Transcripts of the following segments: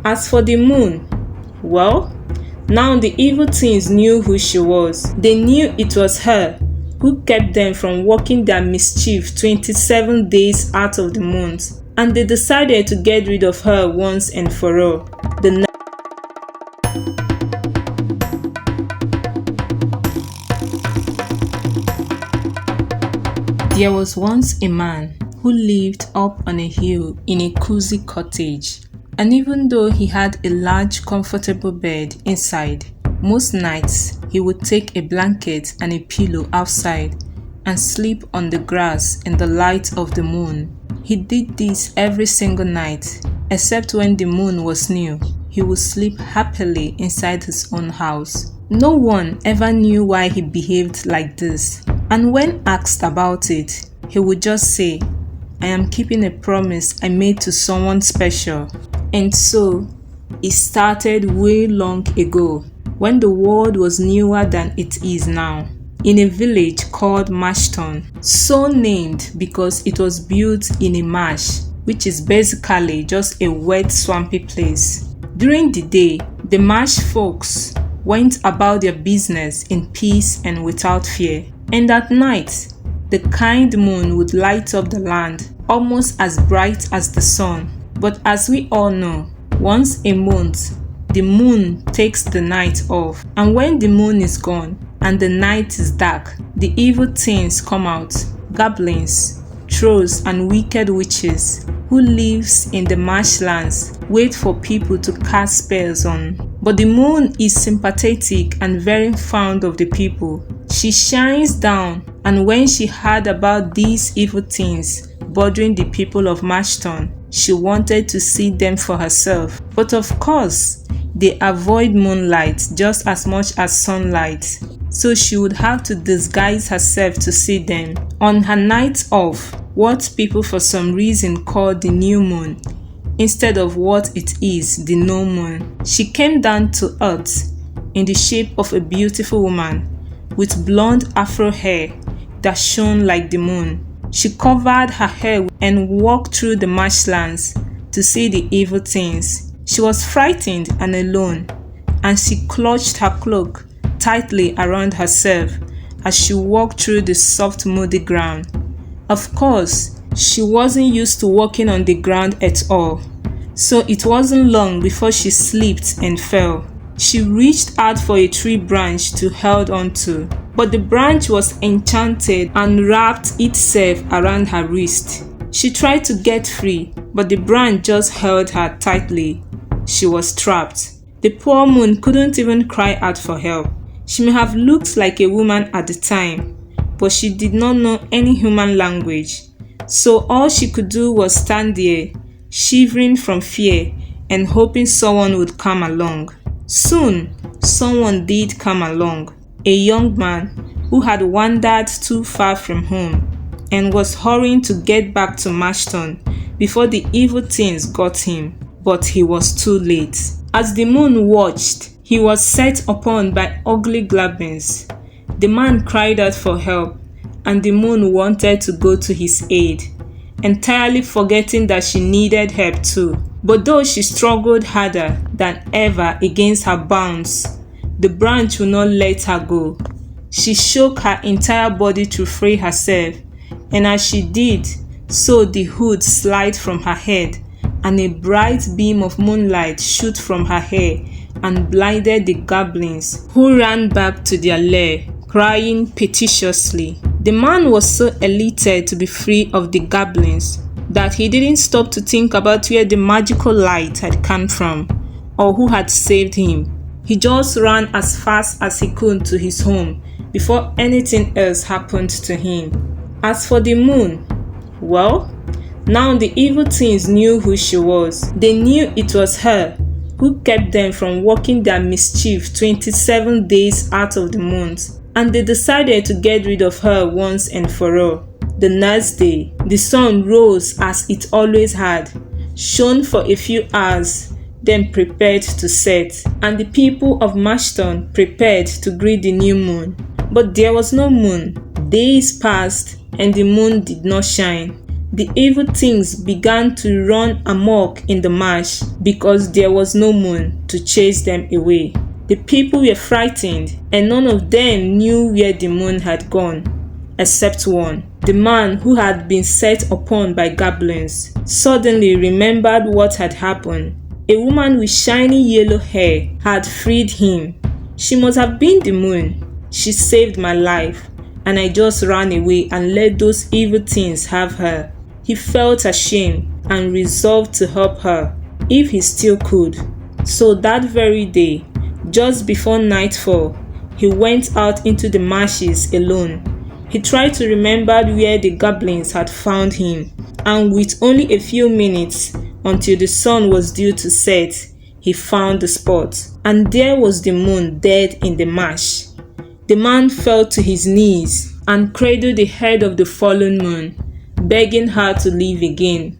As for the moon, well, now the evil teens knew who she was. They knew it was her who kept them from working their mischief 27 days out of the month, and they decided to get rid of her once and for all. There was once a man who lived up on a hill in a cozy cottage, and even though he had a large comfortable bed inside, most nights he would take a blanket and a pillow outside and sleep on the grass in the light of the moon. He did this every single night, except when the moon was new. He would sleep happily inside his own house. No one ever knew why he behaved like this, and when asked about it, he would just say, "I am keeping a promise I made to someone special." And so, it started way long ago, when the world was newer than it is now, in a village called Mashton, so named because it was built in a marsh, which is basically just a wet, swampy place. During the day, the marsh folks went about their business in peace and without fear. And at night, the kind moon would light up the land, almost as bright as the sun. But as we all know, once a month, the moon takes the night off. And when the moon is gone and the night is dark, the evil things come out, goblins, trolls, and wicked witches who lives in the marshlands wait for people to cast spells on. But the moon is sympathetic and very fond of the people. She shines down, and when she heard about these evil things bothering the people of Mashton, she wanted to see them for herself. But of course, they avoid moonlight just as much as sunlight, so she would have to disguise herself to see them. On her night off, what people for some reason call the new moon, instead of what it is, the no moon, she came down to earth in the shape of a beautiful woman with blonde afro hair that shone like the moon. She covered her hair and walked through the marshlands to see the evil things. She was frightened and alone, and she clutched her cloak tightly around herself as she walked through the soft, muddy ground. Of course, she wasn't used to walking on the ground at all, so it wasn't long before she slipped and fell. She reached out for a tree branch to hold on to, but the branch was enchanted and wrapped itself around her wrist. She tried to get free, but the branch just held her tightly. She was trapped. The poor moon couldn't even cry out for help. She may have looked like a woman at the time, but she did not know any human language. So all she could do was stand there, shivering from fear and hoping someone would come along. Soon, someone did come along. A young man who had wandered too far from home and was hurrying to get back to Mashton before the evil things got him. But he was too late. As the moon watched, he was set upon by ugly goblins. The man cried out for help, and the moon wanted to go to his aid, entirely forgetting that she needed help too. But though she struggled harder than ever against her bonds, the branch would not let her go. She shook her entire body to free herself, and as she did so, the hood slid from her head, and a bright beam of moonlight shot from her hair and blinded the goblins, who ran back to their lair, crying piteously. The man was so elated to be free of the goblins that he didn't stop to think about where the magical light had come from or who had saved him. He just ran as fast as he could to his home before anything else happened to him. As for the moon, well, now the evil things knew who she was. They knew it was her who kept them from working their mischief 27 days out of the month, and they decided to get rid of her once and for all. The next day, the sun rose as it always had, shone for a few hours, then prepared to set, and the people of Mashton prepared to greet the new moon. But there was no moon. Days passed, and the moon did not shine. The evil things began to run amok in the marsh because there was no moon to chase them away. The people were frightened, and none of them knew where the moon had gone, except one. The man who had been set upon by goblins suddenly remembered what had happened. A woman with shiny yellow hair had freed him. She must have been the moon. She saved my life, and I just ran away and let those evil things have her. He felt ashamed and resolved to help her if he still could. So that very day, just before nightfall, he went out into the marshes alone. He tried to remember where the goblins had found him, and with only a few minutes until the sun was due to set, he found the spot, and there was the moon dead in the marsh. The man fell to his knees and cradled the head of the fallen moon, begging her to live again.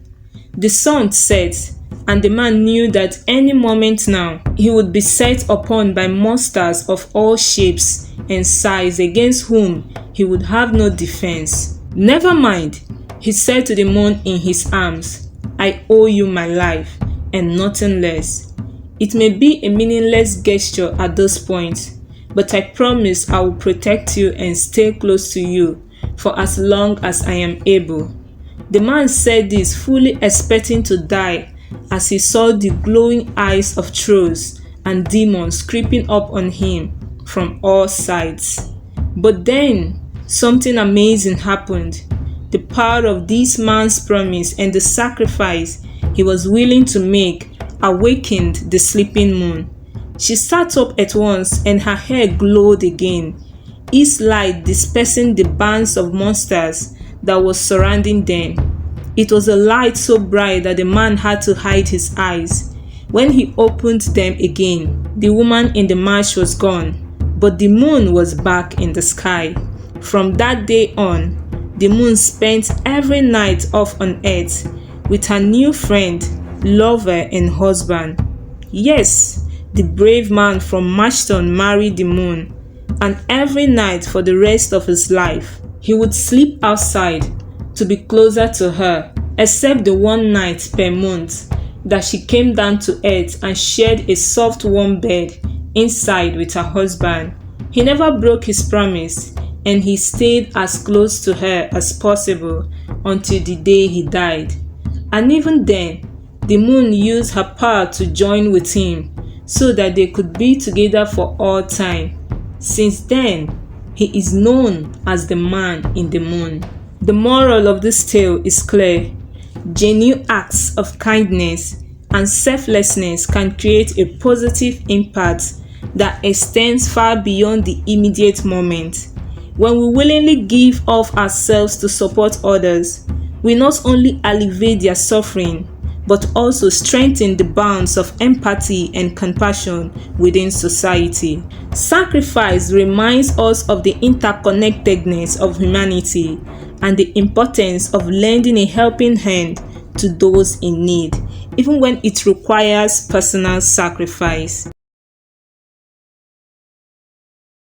The sun set, and the man knew that any moment now he would be set upon by monsters of all shapes and size against whom he would have no defense. "Never mind," he said to the moon in his arms. "I owe you my life and nothing less." It may be a meaningless gesture at this point, but I promise I will protect you and stay close to you for as long as I am able. The man said this fully expecting to die as he saw the glowing eyes of trolls and demons creeping up on him from all sides. But then something amazing happened. The power of this man's promise and the sacrifice he was willing to make awakened the sleeping moon. She sat up at once and her hair glowed again, its light dispersing the bands of monsters that was surrounding them. It was a light so bright that the man had to hide his eyes. When he opened them again, the woman in the marsh was gone, but the moon was back in the sky. From that day on, the moon spent every night off on earth with her new friend, lover, and husband. Yes, the brave man from Marshton married the moon, and every night for the rest of his life, he would sleep outside to be closer to her, except the one night per month that she came down to earth and shared a soft warm bed inside with her husband. He never broke his promise, and he stayed as close to her as possible until the day he died. And even then, the moon used her power to join with him so that they could be together for all time. Since then, he is known as the man in the moon. The moral of this tale is clear. Genuine acts of kindness and selflessness can create a positive impact that extends far beyond the immediate moment. When we willingly give of ourselves to support others, we not only alleviate their suffering, but also strengthen the bonds of empathy and compassion within society. Sacrifice reminds us of the interconnectedness of humanity and the importance of lending a helping hand to those in need, even when it requires personal sacrifice.